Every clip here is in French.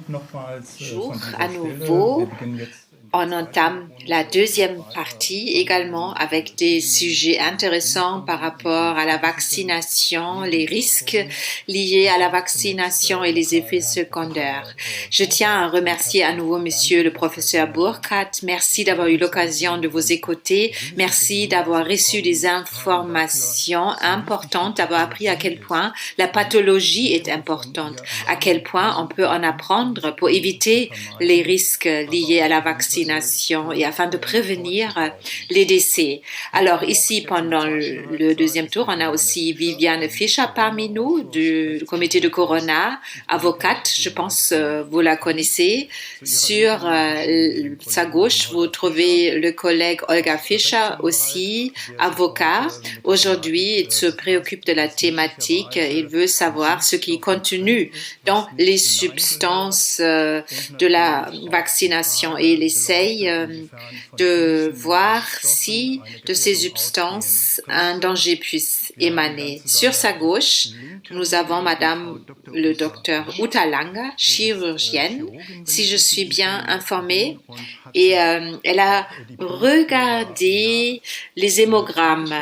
Bonjour à nouveau. On entame la deuxième partie également avec des sujets intéressants par rapport à la vaccination, les risques liés à la vaccination et les effets secondaires. Je tiens à remercier à nouveau Monsieur le professeur Burkhardt. Merci d'avoir eu l'occasion de vous écouter. Merci d'avoir reçu des informations importantes, d'avoir appris à quel point la pathologie est importante, à quel point on peut en apprendre pour éviter les risques liés à la vaccination et afin de prévenir les décès. Alors ici, pendant le deuxième tour, on a aussi Viviane Fischer parmi nous du comité de Corona, avocate, je pense vous la connaissez. Sur sa gauche, vous trouvez le collègue Olga Fischer aussi, avocat. Aujourd'hui, il se préoccupe de la thématique. Il veut savoir ce qui est contenu dans les substances de la vaccination et il essaye de voir si de ces substances un danger puisse émaner. Sur sa gauche, nous avons Madame le docteur Uta Langer, chirurgienne, si je suis bien informée, et elle a regardé les hémogrammes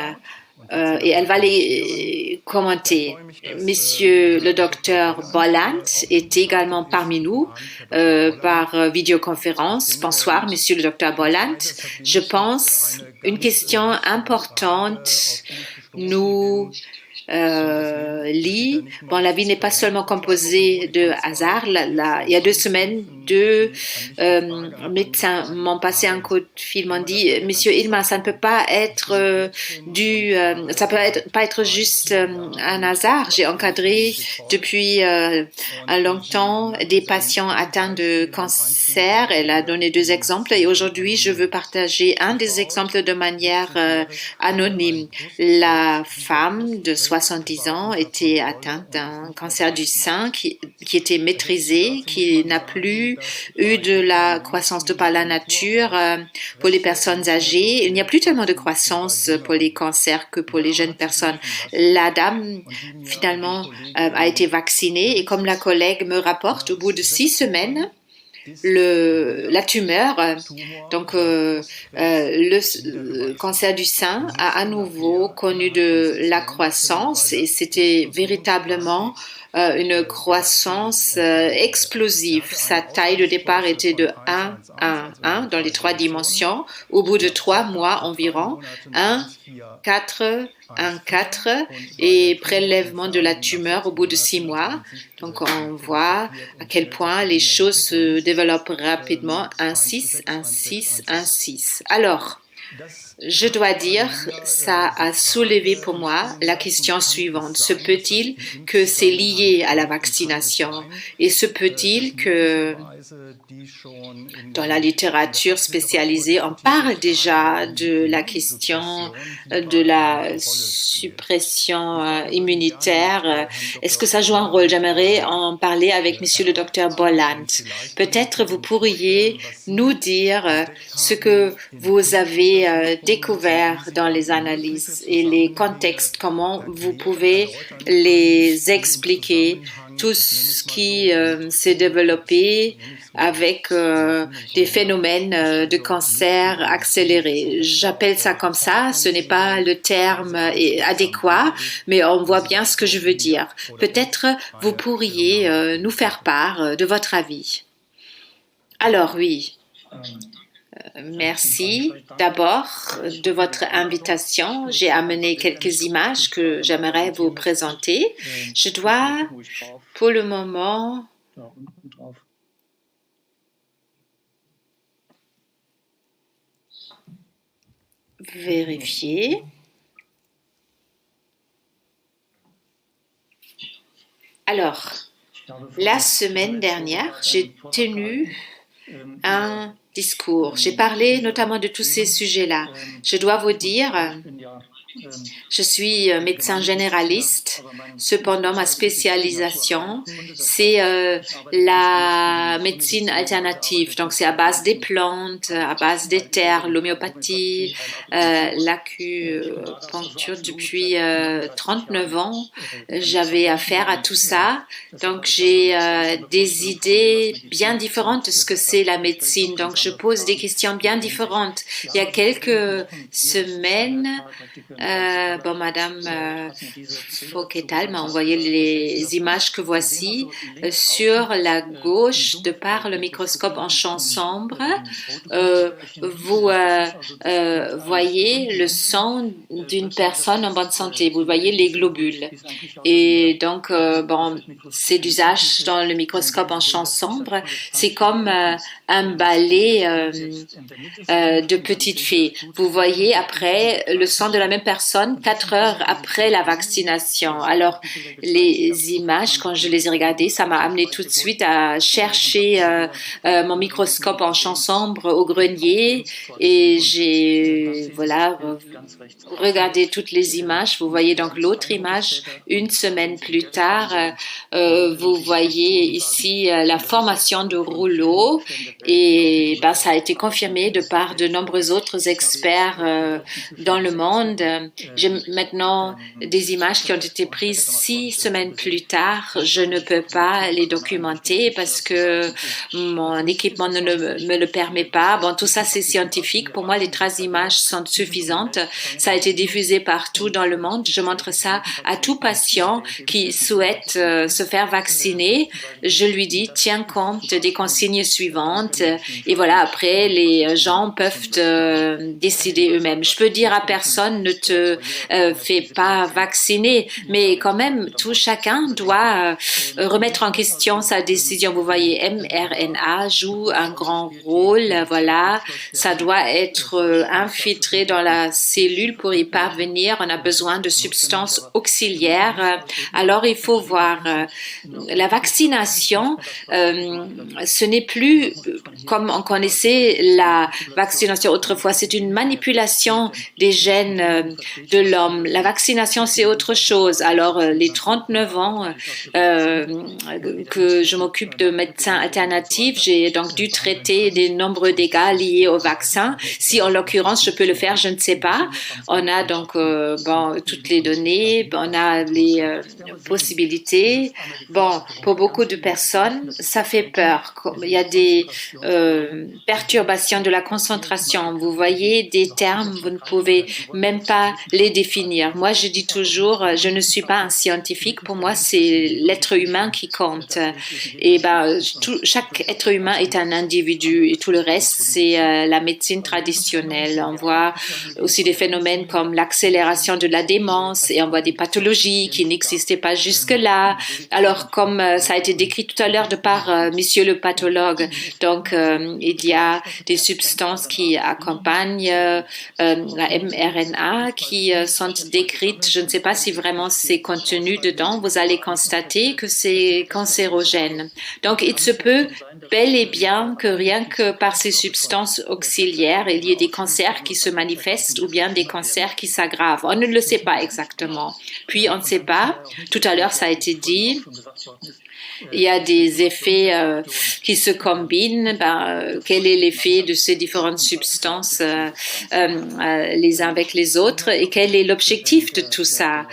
et elle va les commenter. Monsieur le docteur Bolland est également parmi nous par vidéoconférence. Bonsoir, monsieur le docteur Bolland. Je pense une question importante nous lit. Bon, la vie n'est pas seulement composée de hasard. Il y a 2 semaines, 2 médecins m'ont passé un coup de fil, m'ont dit, Monsieur Ilma, ça ne peut pas être ça peut pas être juste un hasard. J'ai encadré depuis longtemps des patients atteints de cancer. Elle a donné 2 exemples et aujourd'hui, je veux partager un des exemples de manière anonyme. La femme de 70 ans était atteinte d'un cancer du sein qui était maîtrisé, qui n'a plus eu de la croissance de par la nature pour les personnes âgées. Il n'y a plus tellement de croissance pour les cancers que pour les jeunes personnes. La dame, finalement, a été vaccinée et comme la collègue me rapporte, au bout de 6 semaines, la tumeur, donc le cancer du sein a à nouveau connu de la croissance et c'était véritablement une croissance explosive. Sa taille de départ était de 1 à 1 dans les 3 dimensions. Au bout de 3 mois environ, 1, 4, 1, 4 et prélèvement de la tumeur au bout de 6 mois. Donc on voit à quel point les choses se développent rapidement. 1, 6, 1, 6, 1, 6. Alors, je dois dire, ça a soulevé pour moi la question suivante. Se peut-il que c'est lié à la vaccination? Et se peut-il que dans la littérature spécialisée, on parle déjà de la question de la suppression immunitaire? Est-ce que ça joue un rôle? J'aimerais en parler avec monsieur le docteur Bolland. Peut-être vous pourriez nous dire ce que vous avez découvert dans les analyses et les contextes, comment vous pouvez les expliquer, tout ce qui s'est développé avec des phénomènes de cancer accéléré. J'appelle ça comme ça, ce n'est pas le terme adéquat, mais on voit bien ce que je veux dire. Peut-être vous pourriez nous faire part de votre avis. Alors oui. Merci d'abord de votre invitation. J'ai amené quelques images que j'aimerais vous présenter. Je dois pour le moment vérifier. Alors, la semaine dernière, j'ai tenu un discours. J'ai parlé notamment de tous ces sujets-là. Je dois vous dire Je suis médecin généraliste, cependant ma spécialisation, c'est la médecine alternative. Donc c'est à base des plantes, à base des terres, l'homéopathie, l'acupuncture depuis 39 ans. J'avais affaire à tout ça. Donc j'ai des idées bien différentes de ce que c'est la médecine. Donc je pose des questions bien différentes. Il y a quelques semaines, Madame Fouquetal m'a envoyé les images que voici. Sur la gauche, de par le microscope en champ sombre, vous voyez le sang d'une personne en bonne santé. Vous voyez les globules. Et donc, c'est d'usage dans le microscope en champ sombre. C'est comme un balai de petites filles. Vous voyez après le sang de la même personne 4 heures après la vaccination. Alors, les images, quand je les ai regardées, ça m'a amené tout de suite à chercher mon microscope en champ sombre au grenier et j'ai regardé toutes les images. Vous voyez donc l'autre image, une semaine plus tard, vous voyez ici la formation de rouleaux et ça a été confirmé de par de nombreux autres experts dans le monde. J'ai maintenant des images qui ont été prises 6 semaines plus tard. Je ne peux pas les documenter parce que mon équipement ne me le permet pas. Bon, tout ça, c'est scientifique. Pour moi, les traces d'images sont suffisantes. Ça a été diffusé partout dans le monde. Je montre ça à tout patient qui souhaite se faire vacciner. Je lui dis, tiens compte des consignes suivantes. Et voilà, après, les gens peuvent décider eux-mêmes. Je peux dire à personne, ne te fais pas vacciner, mais quand même, chacun doit remettre en question sa décision. Vous voyez, mRNA joue un grand rôle, voilà, ça doit être infiltré dans la cellule pour y parvenir. On a besoin de substances auxiliaires. Alors, il faut voir la vaccination, ce n'est plus comme on connaissait la vaccination autrefois, c'est une manipulation des gènes de l'homme. La vaccination, c'est autre chose. Alors, les 39 ans que je m'occupe de médecins alternatifs, j'ai donc dû traiter des nombreux dégâts liés au vaccin. Si en l'occurrence, je peux le faire, je ne sais pas. On a donc toutes les données, on a les possibilités. Bon, pour beaucoup de personnes, ça fait peur. Il y a des perturbations de la concentration. Vous voyez des termes, vous ne pouvez même pas les définir. Moi, je dis toujours, je ne suis pas un scientifique. Pour moi, c'est l'être humain qui compte. Et chaque être humain est un individu et tout le reste, c'est la médecine traditionnelle. On voit aussi des phénomènes comme l'accélération de la démence et on voit des pathologies qui n'existaient pas jusque-là. Alors, comme ça a été décrit tout à l'heure de par monsieur le pathologue, donc il y a des substances qui accompagnent la mRNA qui sont décrites. Je ne sais pas si vraiment c'est contenu dedans. Vous allez constater que c'est cancérogène. Donc, il se peut bel et bien que rien que par ces substances auxiliaires, il y ait des cancers qui se manifestent ou bien des cancers qui s'aggravent. On ne le sait pas exactement. Puis, on ne sait pas. Tout à l'heure, ça a été dit. Il y a des effets qui se combinent. Quel est l'effet de ces différentes substances les uns avec les autres et quel est l'objectif de tout ça?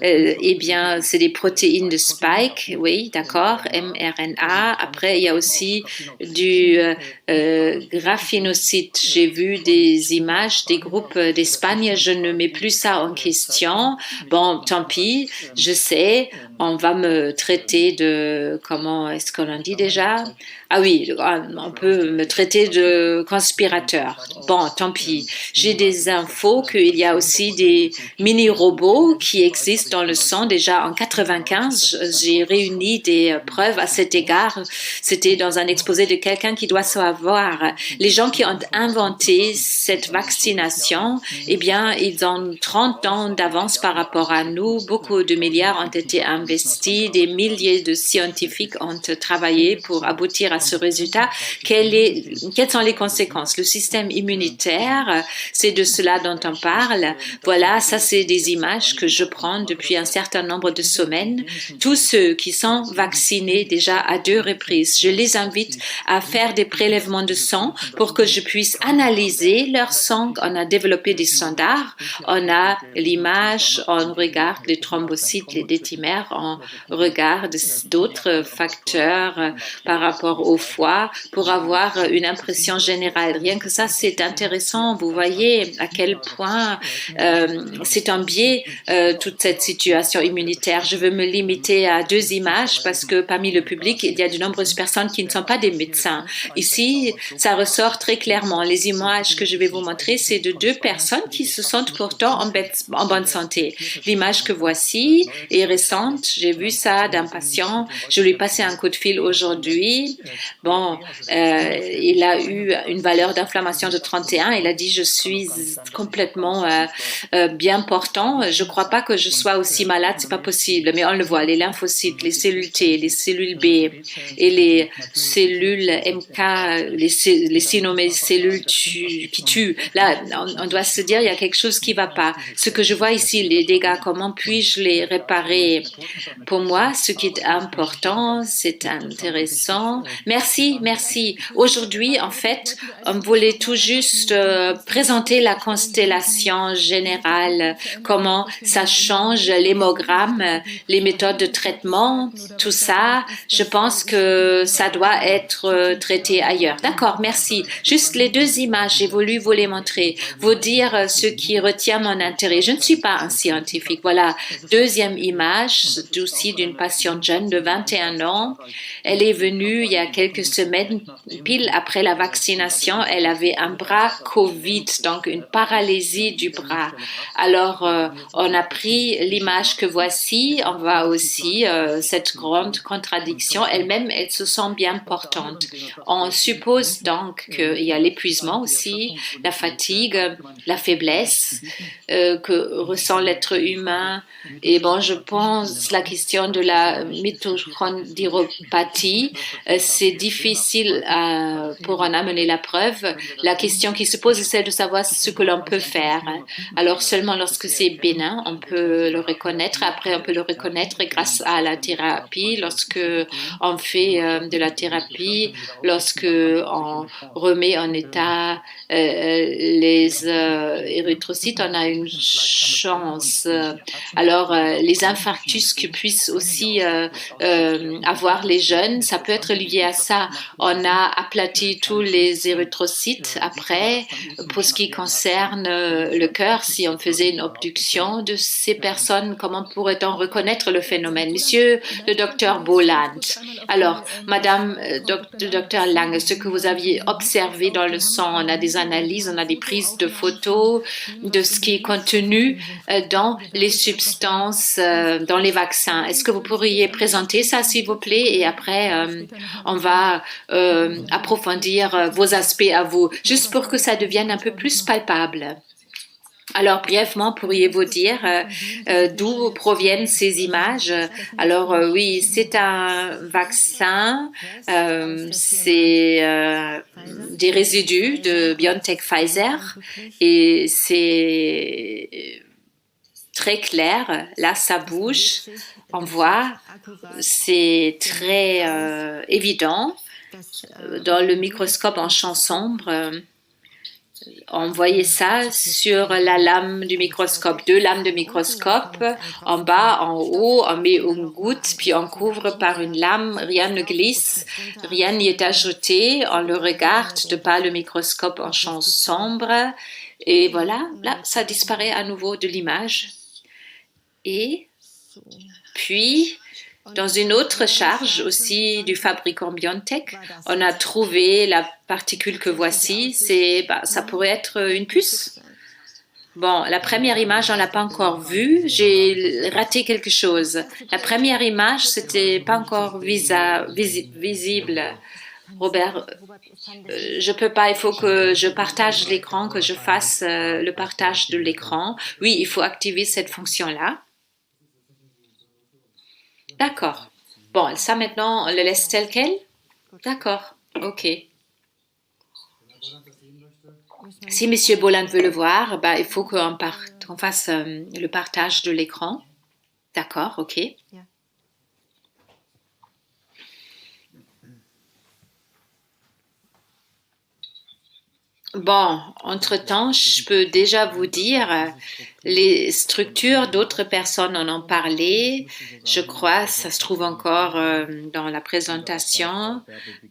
Eh bien, c'est des protéines de spike, oui, d'accord, mRNA. Après, il y a aussi du graphinocyte. J'ai vu des images des groupes d'Espagne. Je ne mets plus ça en question. Bon, tant pis, je sais, on va me traiter de, comment est-ce qu'on en dit déjà? Ah oui, on peut me traiter de conspirateur. Bon, tant pis. J'ai des infos qu'il y a aussi des mini-robots qui existent dans le sang. Déjà en 95, j'ai réuni des preuves à cet égard. C'était dans un exposé de quelqu'un qui doit savoir. Les gens qui ont inventé cette vaccination, eh bien, ils ont 30 ans d'avance par rapport à nous. Beaucoup de milliards ont été investis investi, des milliers de scientifiques ont travaillé pour aboutir à ce résultat. Quelles sont les conséquences? Le système immunitaire, c'est de cela dont on parle. Voilà, ça c'est des images que je prends depuis un certain nombre de semaines. Tous ceux qui sont vaccinés déjà à 2 reprises, je les invite à faire des prélèvements de sang pour que je puisse analyser leur sang. On a développé des standards, on a l'image, on regarde les thrombocytes, les détimères, on regarde d'autres facteurs par rapport au foie pour avoir une impression générale. Rien que ça, c'est intéressant. Vous voyez à quel point c'est un biais, toute cette situation immunitaire. Je veux me limiter à 2 images parce que parmi le public, il y a de nombreuses personnes qui ne sont pas des médecins. Ici, ça ressort très clairement. Les images que je vais vous montrer, c'est de 2 personnes qui se sentent pourtant en bonne santé. L'image que voici est récente. J'ai vu ça d'un patient. Je lui ai passé un coup de fil aujourd'hui. Bon, il a eu une valeur d'inflammation de 31. Il a dit, je suis complètement bien portant. Je ne crois pas que je sois aussi malade, c'est pas possible. Mais on le voit, les lymphocytes, les cellules T, les cellules B et les cellules MK, les sinomées cellules qui tuent. Là, on doit se dire, il y a quelque chose qui ne va pas. Ce que je vois ici, les dégâts, comment puis-je les réparer? Pour moi, ce qui est important, c'est intéressant. Merci, merci. Aujourd'hui, en fait, on voulait tout juste présenter la constellation générale, comment ça change l'hémogramme, les méthodes de traitement, tout ça. Je pense que ça doit être traité ailleurs. D'accord, merci. Juste les 2 images, j'ai voulu vous les montrer, vous dire ce qui retient mon intérêt. Je ne suis pas un scientifique. Voilà, 2e image, aussi d'une patiente jeune de 21 ans. Elle est venue il y a quelques semaines, pile après la vaccination. Elle avait un bras COVID, donc une paralysie du bras. Alors, on a pris l'image que voici. On voit aussi cette grande contradiction. Elle-même, elle se sent bien portante. On suppose donc qu'il y a l'épuisement aussi, la fatigue, la faiblesse que ressent l'être humain. Et bon, je pense la question de la mitochondriopathie, c'est difficile pour en amener la preuve. La question qui se pose, c'est celle de savoir ce que l'on peut faire. Alors, seulement lorsque c'est bénin, on peut le reconnaître. Après, on peut le reconnaître grâce à la thérapie. Lorsque on fait de la thérapie, lorsque on remet en état les érythrocytes, on a une chance. Alors, les infarctus que puissent aussi avoir les jeunes, ça peut être lié à ça. On a aplati tous les érythrocytes. Après, pour ce qui concerne le cœur, si on faisait une obduction de ces personnes, comment pourrait-on reconnaître le phénomène? Monsieur le docteur Boland, alors, Madame le docteur Lang, ce que vous aviez observé dans le sang, on a des analyses, on a des prises de photos de ce qui est contenu dans les substances, dans les vaccins. Est-ce que vous pourriez présenter ça, s'il vous plaît? Et après, on va approfondir vos aspects à vous, juste pour que ça devienne un peu plus palpable. Alors, brièvement, pourriez-vous dire d'où proviennent ces images? Alors, oui, c'est un vaccin, c'est des résidus de BioNTech Pfizer et c'est très clair. Là, ça bouge, on voit, c'est très évident. Dans le microscope en champ sombre, on voyait ça sur la lame du microscope, 2 lames de microscope, en bas, en haut, on met une goutte, puis on couvre par une lame, rien ne glisse, rien n'y est ajouté, on le regarde de par le microscope en champ sombre, et voilà, là, ça disparaît à nouveau de l'image. Et puis, dans une autre charge aussi du fabricant BioNTech, on a trouvé la particule que voici, ça pourrait être une puce. Bon, la première image, on ne l'a pas encore vue, j'ai raté quelque chose. La première image, c'était pas encore visible. Robert, je peux pas, il faut que je partage l'écran, que je fasse le partage de l'écran. Oui, il faut activer cette fonction-là. D'accord. Bon, ça maintenant, on le laisse tel quel? D'accord, ok. Si M. Bolland veut le voir, bah, il faut qu'on fasse le partage de l'écran. D'accord, ok. Bon, entre-temps, je peux déjà vous dire, les structures, d'autres personnes en ont parlé. Je crois, ça se trouve encore dans la présentation.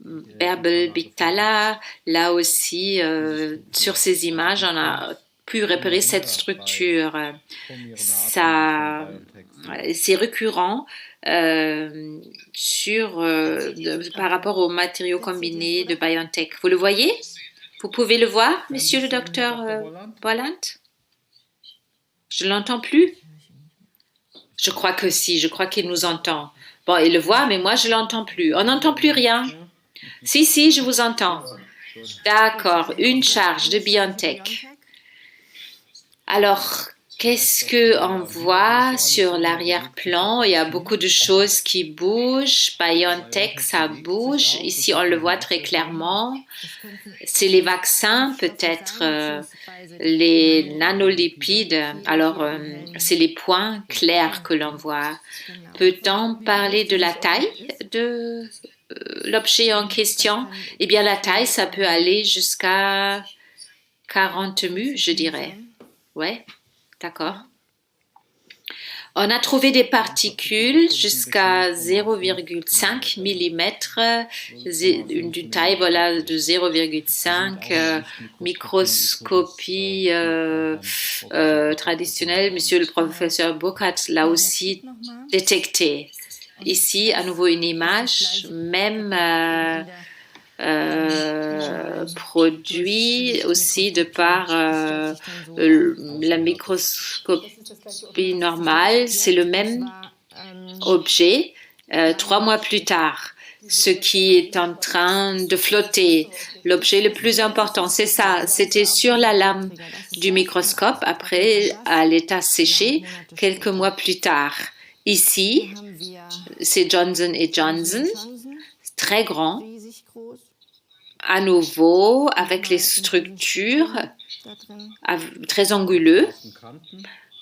Bärbel Bigthala, là aussi, sur ces images, on a pu repérer cette structure. Ça, c'est récurrent par rapport aux matériaux combinés de BioNTech. Vous le voyez? Vous pouvez le voir, monsieur le docteur Bolland? Je ne l'entends plus. Je crois que si, je crois qu'il nous entend. Bon, il le voit, mais moi, je ne l'entends plus. On n'entend plus rien. Si, je vous entends. D'accord, une charge de BioNTech. Alors, qu'est-ce qu'on voit sur l'arrière-plan? Il y a beaucoup de choses qui bougent. BioNTech, ça bouge. Ici, on le voit très clairement. C'est les vaccins, peut-être les nanolipides. Alors, c'est les points clairs que l'on voit. Peut-on parler de la taille de l'objet en question? Eh bien, la taille, ça peut aller jusqu'à 40 mu, je dirais. Ouais, d'accord. On a trouvé des particules jusqu'à 0,5 mm, d'une taille voilà, de 0,5 microscopie traditionnelle. Monsieur le professeur Burkhardt l'a aussi détecté. Ici, à nouveau une image, même produit aussi de par la microscopie normale, c'est le même objet 3 mois plus tard, ce qui est en train de flotter. L'objet le plus important, c'est ça, c'était sur la lame du microscope, après à l'état séché, quelques mois plus tard. Ici, c'est Johnson & Johnson, très grand, à nouveau avec les structures très anguleux.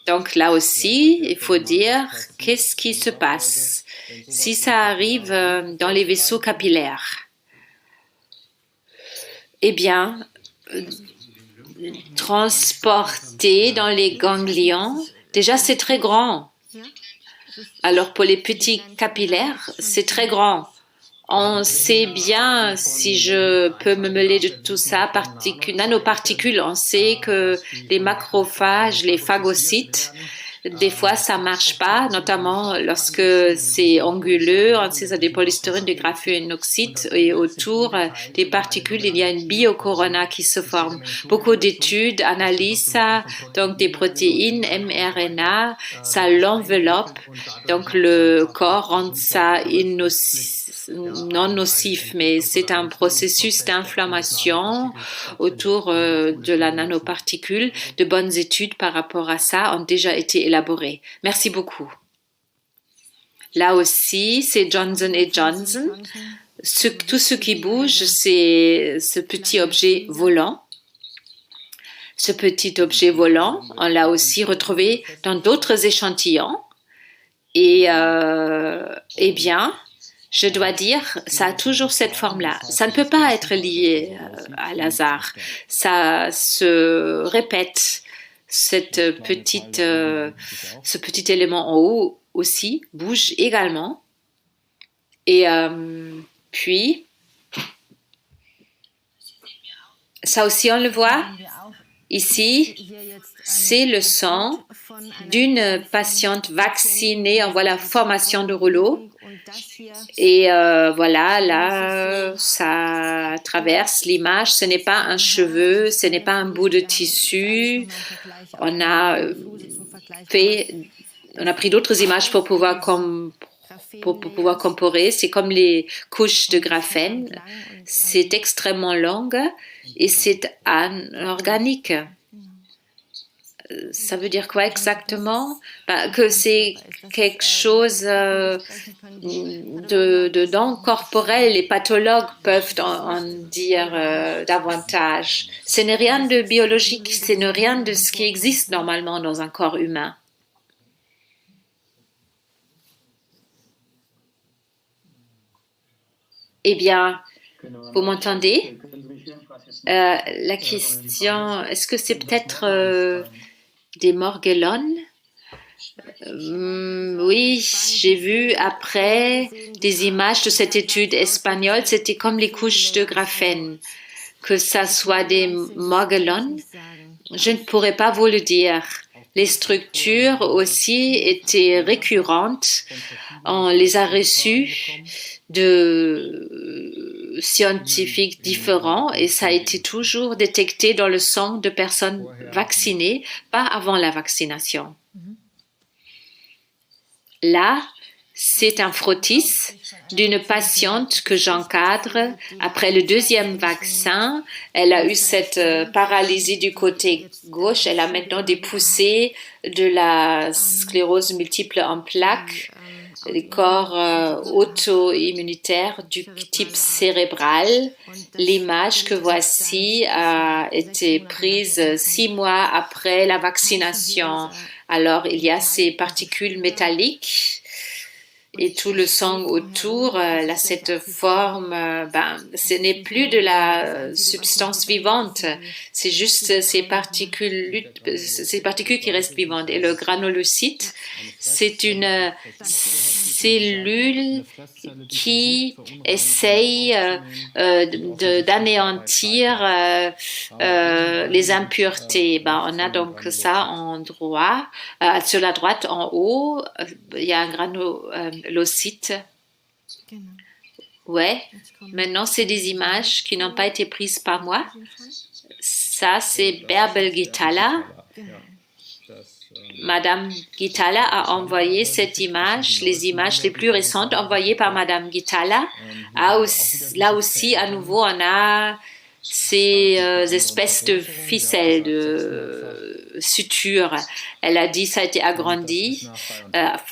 Donc là aussi, il faut dire qu'est-ce qui se passe si ça arrive dans les vaisseaux capillaires. Eh bien, transporté dans les ganglions, déjà c'est très grand. Alors pour les petits capillaires, c'est très grand. On sait bien, si je peux me mêler de tout ça, nanoparticules, on sait que les macrophages, les phagocytes, des fois ça marche pas, notamment lorsque c'est anguleux, on sait ça des polystyrènes, des graphène-oxyde et autour des particules, il y a une biocorona qui se forme. Beaucoup d'études analysent ça, donc des protéines, mRNA, ça l'enveloppe, donc le corps rend ça non nocif, mais c'est un processus d'inflammation autour de la nanoparticule. De bonnes études par rapport à ça ont déjà été élaborées. Merci beaucoup. Là aussi, c'est Johnson & Johnson. Tout ce qui bouge, c'est ce petit objet volant. Ce petit objet volant, on l'a aussi retrouvé dans d'autres échantillons. Et eh bien, je dois dire, ça a toujours cette forme-là. Ça ne peut pas être lié à l'hasard. Ça se répète. Ce petit élément en haut aussi bouge également. Et puis, ça aussi on le voit. Ici, c'est le sang d'une patiente vaccinée. On voit la formation de rouleau. Et voilà, là, ça traverse l'image. Ce n'est pas un cheveu, ce n'est pas un bout de tissu. On a pris d'autres images pour pouvoir comparer. C'est comme les couches de graphène. C'est extrêmement long et c'est anorganique. Ça veut dire quoi exactement? Que c'est quelque chose de non corporel. Les pathologues peuvent en dire davantage. Ce n'est rien de biologique, ce n'est rien de ce qui existe normalement dans un corps humain. Eh bien, vous m'entendez? La question, est-ce que c'est peut-être des morguelones? Oui, j'ai vu après des images de cette étude espagnole, c'était comme les couches de graphène. Que ça soit des morguelones, je ne pourrais pas vous le dire. Les structures aussi étaient récurrentes. On les a reçues de scientifiques différents et ça a été toujours détecté dans le sang de personnes vaccinées, pas avant la vaccination. Là, c'est un frottis d'une patiente que j'encadre. Après le deuxième vaccin, elle a eu cette paralysie du côté gauche. Elle a maintenant des poussées de la sclérose multiple en plaques, les corps auto-immunitaires du type cérébral. L'image que voici a été prise 6 mois après la vaccination. Alors, il y a ces particules métalliques et tout le sang autour, là, cette forme, ce n'est plus de la substance vivante, c'est juste ces particules qui restent vivantes. Et le granulocyte, c'est une cellule qui essaye d'anéantir les impuretés. On a donc ça en droit. Sur la droite, en haut, il y a un granulocyte. Ouais. Maintenant, c'est des images qui n'ont pas été prises par moi. Ça, c'est Bärbel Gitala. Madame Gitala a envoyé cette image, les images les plus récentes envoyées par Madame Gitala. Là aussi, à nouveau, on a ces espèces de ficelles, de sutures. Elle a dit que ça a été agrandi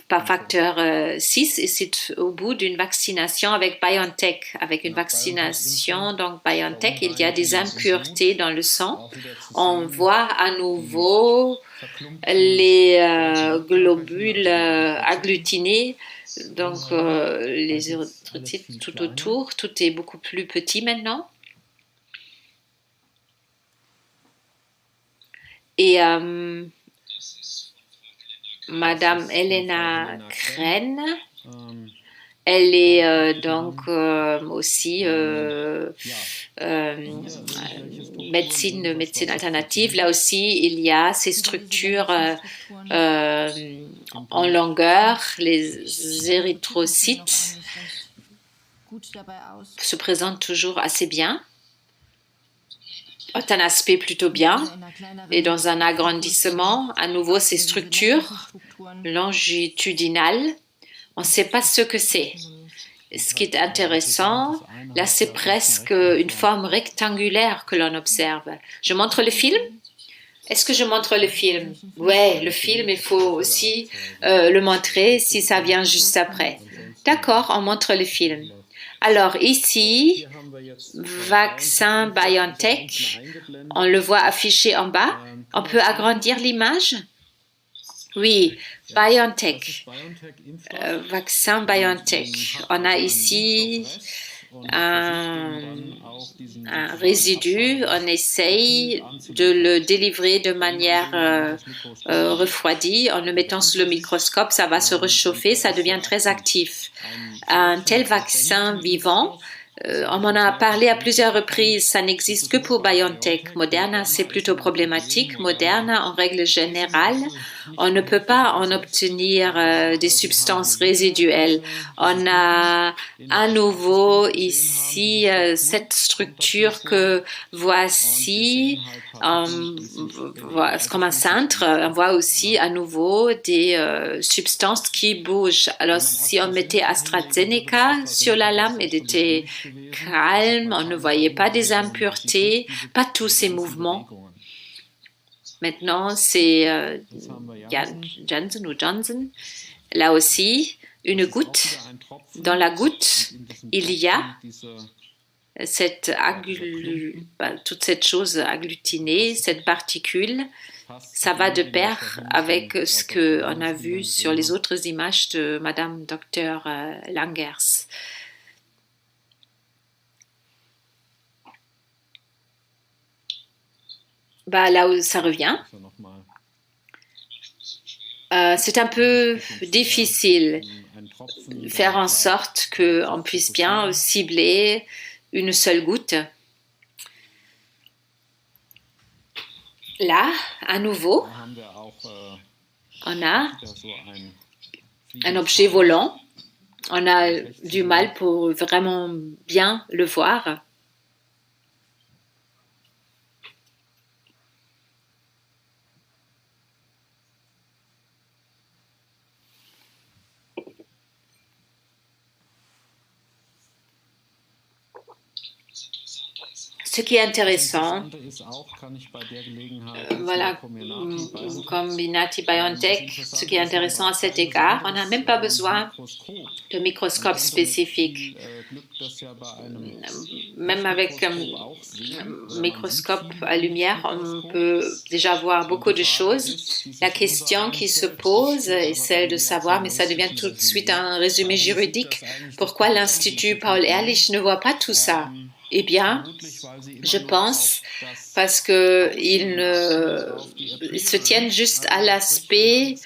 par facteur 6 et c'est au bout d'une vaccination avec BioNTech. Avec une vaccination, donc BioNTech, il y a des impuretés dans le sang. On voit à nouveau les globules agglutinés, donc les érythrocytes tout autour. Tout est beaucoup plus petit maintenant. Et Madame Elena Kren, elle est donc aussi médecine alternative. Là aussi, il y a ces structures en longueur. Les érythrocytes se présentent toujours assez bien. Un aspect plutôt bien et dans un agrandissement, à nouveau ces structures longitudinales, on ne sait pas ce que c'est. Ce qui est intéressant, là c'est presque une forme rectangulaire que l'on observe. Je montre le film? Est-ce que je montre le film? Ouais, le film, il faut aussi le montrer si ça vient juste après. D'accord, on montre le film. Alors ici, vaccin BioNTech, on le voit affiché en bas. On peut agrandir l'image? Oui, BioNTech, vaccin BioNTech. On a ici un résidu, on essaye de le délivrer de manière refroidie. En le mettant sous le microscope, ça va se réchauffer, ça devient très actif. Un tel vaccin vivant, on m'en a parlé à plusieurs reprises, ça n'existe que pour BioNTech. Moderna, c'est plutôt problématique. Moderna, en règle générale, on ne peut pas en obtenir des substances résiduelles. On a à nouveau ici cette structure que voici comme un cintre. On voit aussi à nouveau des substances qui bougent. Alors, si on mettait AstraZeneca sur la lame, elle était calme, on ne voyait pas des impuretés, pas tous ces mouvements. Maintenant, c'est Janssen ou Johnson. Là aussi, une goutte. Dans la goutte, il y a toute cette chose agglutinée, cette particule. Ça va de pair avec ce qu'on a vu sur les autres images de Madame Dr Langers. Là où ça revient, c'est un peu difficile de faire en sorte qu'on puisse bien cibler une seule goutte. Là, à nouveau, on a un objet volant. On a du mal pour vraiment bien le voir. Ce qui est intéressant, voilà, Combinati BioNTech, ce qui est intéressant à cet égard, on n'a même pas besoin de microscope spécifique. Même avec un microscope à lumière, on peut déjà voir beaucoup de choses. La question qui se pose est celle de savoir, mais ça devient tout de suite un résumé juridique, pourquoi l'Institut Paul Ehrlich ne voit pas tout ça? Eh bien, je pense parce qu'ils se tiennent juste à l'aspect,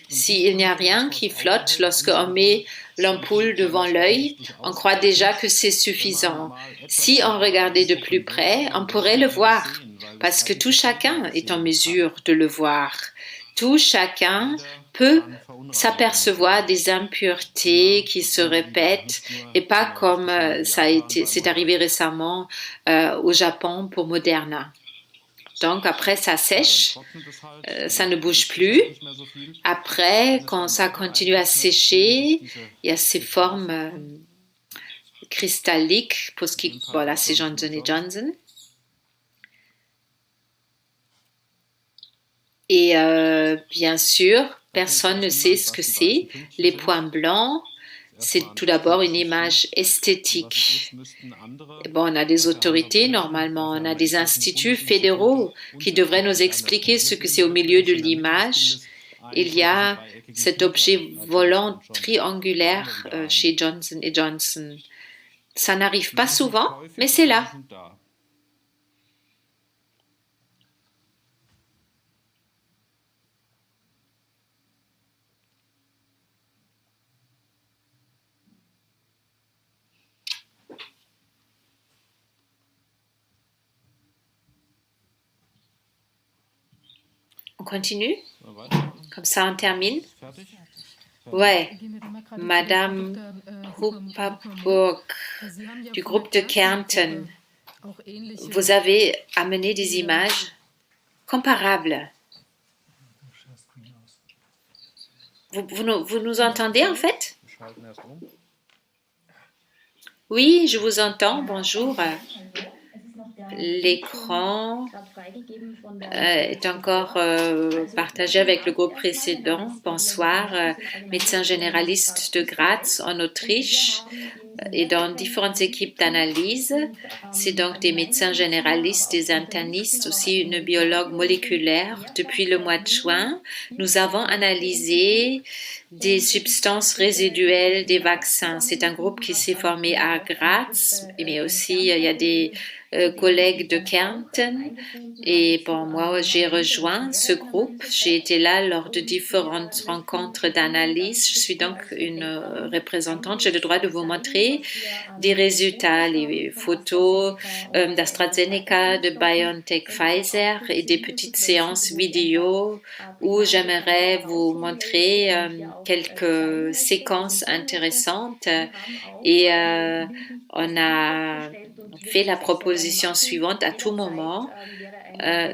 s'il n'y a rien qui flotte lorsqu'on met l'ampoule devant l'œil, on croit déjà que c'est suffisant. Si on regardait de plus près, on pourrait le voir, parce que tout chacun est en mesure de le voir. Tout chacun peut s'apercevoir des impuretés qui se répètent et pas comme c'est arrivé récemment au Japon pour Moderna. Donc après ça sèche, ça ne bouge plus. Après, quand ça continue à sécher, il y a ces formes cristalliques pour ce qui, voilà, c'est Johnson & Johnson. Et bien sûr, personne ne sait ce que c'est. Les points blancs, c'est tout d'abord une image esthétique. Bon, on a des autorités, normalement, on a des instituts fédéraux qui devraient nous expliquer ce que c'est au milieu de l'image. Il y a cet objet volant triangulaire chez Johnson & Johnson. Ça n'arrive pas souvent, mais c'est là. On continue? Comme ça, on termine? Ouais, Madame Hupperburg du groupe de Kärnten, vous avez amené des images comparables. Vous nous entendez en fait? Oui, je vous entends. Bonjour. L'écran est encore partagé avec le groupe précédent. Bonsoir, médecin généraliste de Graz en Autriche et dans différentes équipes d'analyse. C'est donc des médecins généralistes, des internistes, aussi une biologue moléculaire. Depuis le mois de juin, nous avons analysé des substances résiduelles des vaccins. C'est un groupe qui s'est formé à Graz, mais aussi il y a des collègues de Kärnten. Et bon, moi, j'ai rejoint ce groupe. J'ai été là lors de différentes rencontres d'analyse. Je suis donc une représentante. J'ai le droit de vous montrer des résultats, les photos d'AstraZeneca, de BioNTech, Pfizer et des petites séances vidéo où j'aimerais vous montrer quelques séquences intéressantes. Et on a fait la proposition suivante: à tout moment,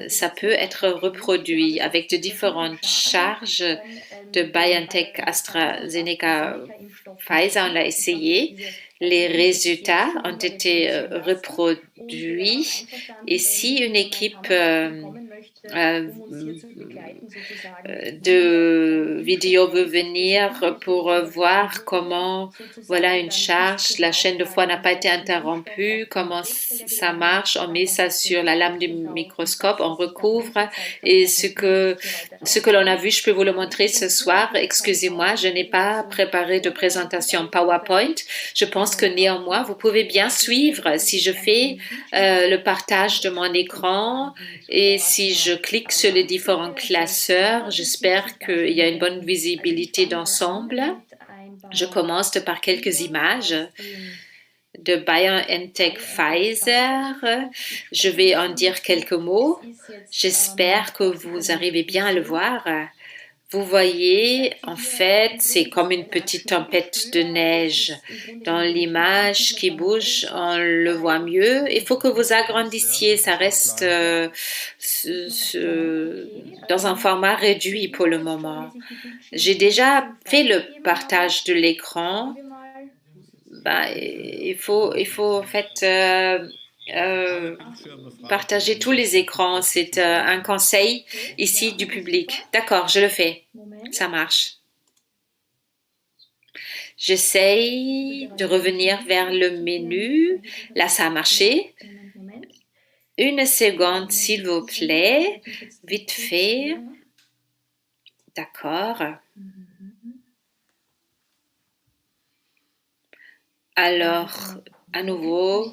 ça peut être reproduit avec de différentes charges de BioNTech, AstraZeneca, Pfizer. On l'a essayé. Les résultats ont été reproduits et si une équipe de vidéo veut venir pour voir comment, voilà une charge, la chaîne de froid n'a pas été interrompue, comment ça marche, on met ça sur la lame du microscope, on recouvre et ce que l'on a vu, je peux vous le montrer ce soir. Excusez-moi, je n'ai pas préparé de présentation PowerPoint. Je pense que néanmoins, vous pouvez bien suivre si je fais le partage de mon écran et si je clique sur les différents classeurs, j'espère qu'il y a une bonne visibilité d'ensemble. Je commence par quelques images de BioNTech Pfizer. Je vais en dire quelques mots. J'espère que vous arrivez bien à le voir. Vous voyez, en fait, c'est comme une petite tempête de neige. Dans l'image qui bouge, on le voit mieux. Il faut que vous agrandissiez, ça reste dans un format réduit pour le moment. J'ai déjà fait le partage de l'écran. Il faut en fait partager tous les écrans. C'est un conseil ici du public. D'accord, je le fais. Ça marche. J'essaye de revenir vers le menu. Là, ça a marché. Une seconde, s'il vous plaît. Vite fait. D'accord. Alors, à nouveau,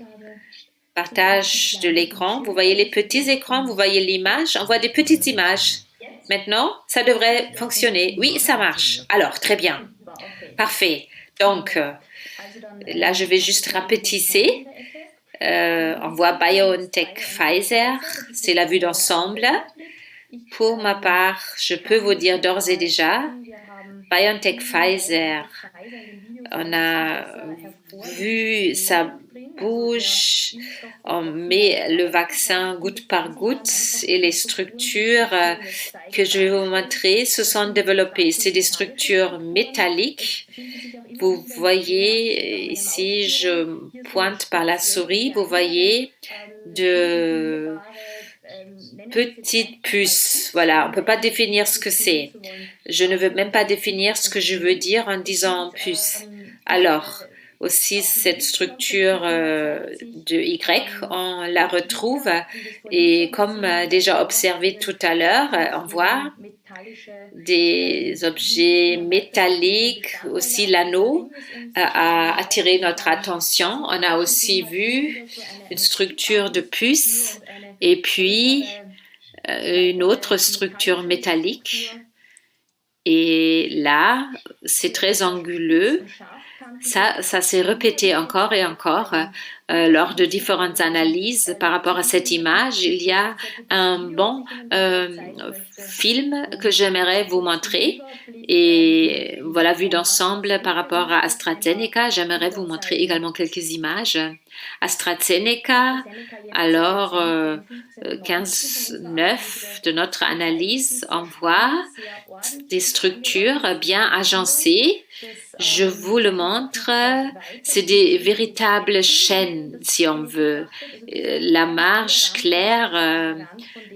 partage de l'écran. Vous voyez les petits écrans, vous voyez l'image. On voit des petites images. Maintenant, ça devrait fonctionner. Oui, ça marche. Alors, très bien. Parfait. Donc, là, je vais juste rapetisser. On voit BioNTech Pfizer. C'est la vue d'ensemble. Pour ma part, je peux vous dire d'ores et déjà, BioNTech Pfizer, on a vu ça bouge, on met le vaccin goutte par goutte et les structures que je vais vous montrer se sont développées. C'est des structures métalliques. Vous voyez ici, je pointe par la souris, vous voyez de petites puces. Voilà, on ne peut pas définir ce que c'est. Je ne veux même pas définir ce que je veux dire en disant puce. Alors, aussi cette structure de Y, on la retrouve et comme déjà observé tout à l'heure, on voit des objets métalliques, aussi l'anneau a attiré notre attention. On a aussi vu une structure de puce et puis une autre structure métallique. Et là, c'est très anguleux. Ça s'est répété encore et encore lors de différentes analyses par rapport à cette image. Il y a un bon film que j'aimerais vous montrer. Et voilà, vu d'ensemble par rapport à AstraZeneca, j'aimerais vous montrer également quelques images. AstraZeneca, alors 15-9 de notre analyse, on voit des structures bien agencées. Je vous le montre, c'est des véritables chaînes, si on veut. La marge claire,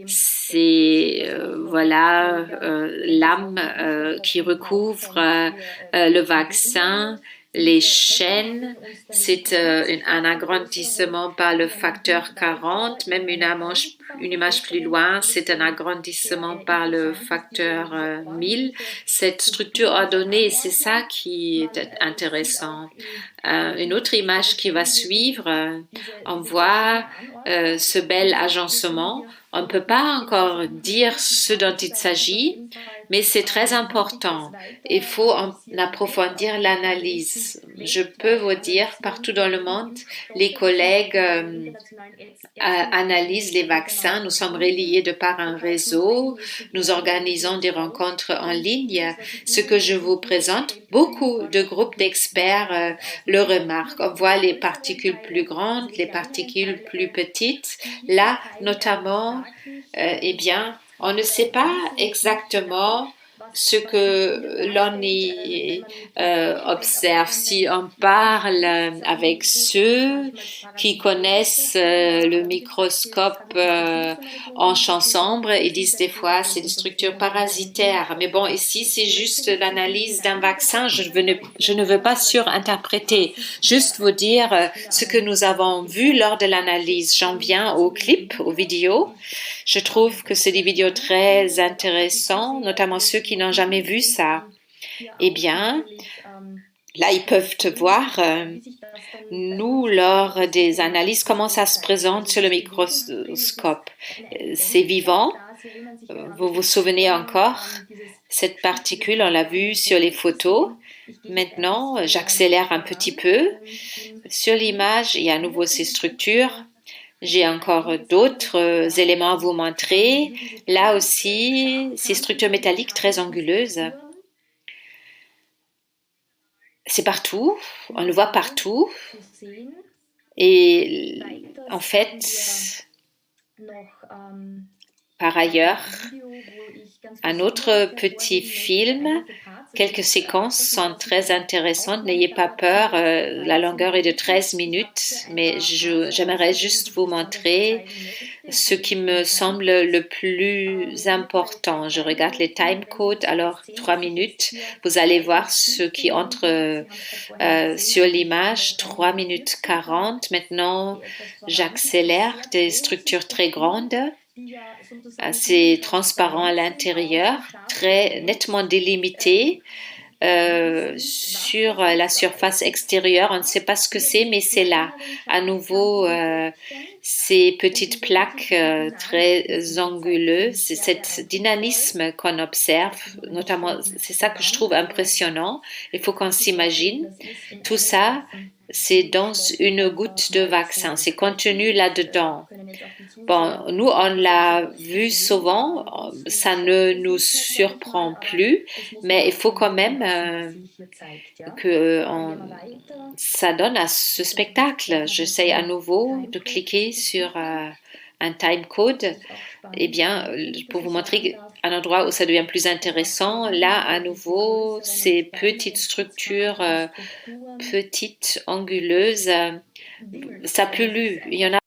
c'est voilà l'âme qui recouvre le vaccin. Les chaînes, c'est un agrandissement par le facteur 40, même une image plus loin, c'est un agrandissement par le facteur 1000. Cette structure ordonnée, c'est ça qui est intéressant. Une autre image qui va suivre, on voit ce bel agencement. On ne peut pas encore dire ce dont il s'agit, mais c'est très important. Il faut en approfondir l'analyse. Je peux vous dire, partout dans le monde, les collègues analysent les vaccins. Nous sommes reliés de par un réseau. Nous organisons des rencontres en ligne. Ce que je vous présente, beaucoup de groupes d'experts le remarquent. On voit les particules plus grandes, les particules plus petites. Là, notamment, eh bien, on ne sait pas exactement ce que l'on y observe. Si on parle avec ceux qui connaissent le microscope en chambre, ils disent des fois c'est des structures parasitaires. Mais bon, ici c'est juste l'analyse d'un vaccin. Je ne veux pas surinterpréter, juste vous dire ce que nous avons vu lors de l'analyse. J'en viens aux clips, aux vidéos. Je trouve que c'est des vidéos très intéressantes, notamment ceux qui n'ont jamais vu ça. Eh bien, là, ils peuvent te voir, nous, lors des analyses, comment ça se présente sur le microscope. C'est vivant. Vous vous souvenez encore? Cette particule, on l'a vue sur les photos. Maintenant, j'accélère un petit peu. Sur l'image, il y a à nouveau ces structures. J'ai encore d'autres éléments à vous montrer. Là aussi, ces structures métalliques très anguleuses. C'est partout, on le voit partout. Et en fait, par ailleurs, un autre petit film, quelques séquences sont très intéressantes. N'ayez pas peur, la longueur est de 13 minutes, mais j'aimerais juste vous montrer ce qui me semble le plus important. Je regarde les time codes, alors 3 minutes. Vous allez voir ce qui entre sur l'image, 3 minutes 40. Maintenant, j'accélère des structures très grandes. C'est transparent à l'intérieur, très nettement délimité. Sur la surface extérieure, on ne sait pas ce que c'est, mais c'est là. À nouveau, ces petites plaques très anguleuses, c'est cet dynamisme qu'on observe, notamment, c'est ça que je trouve impressionnant. Il faut qu'on s'imagine. Tout ça, c'est dans une goutte de vaccin, c'est contenu là-dedans. Bon, nous, on l'a vu souvent, ça ne nous surprend plus, mais il faut quand même que ça donne à ce spectacle. J'essaie à nouveau de cliquer sur un time code, eh bien, pour vous montrer un endroit où ça devient plus intéressant. Là, à nouveau, ces petites structures, petites, anguleuses, ça pollue. Il y en a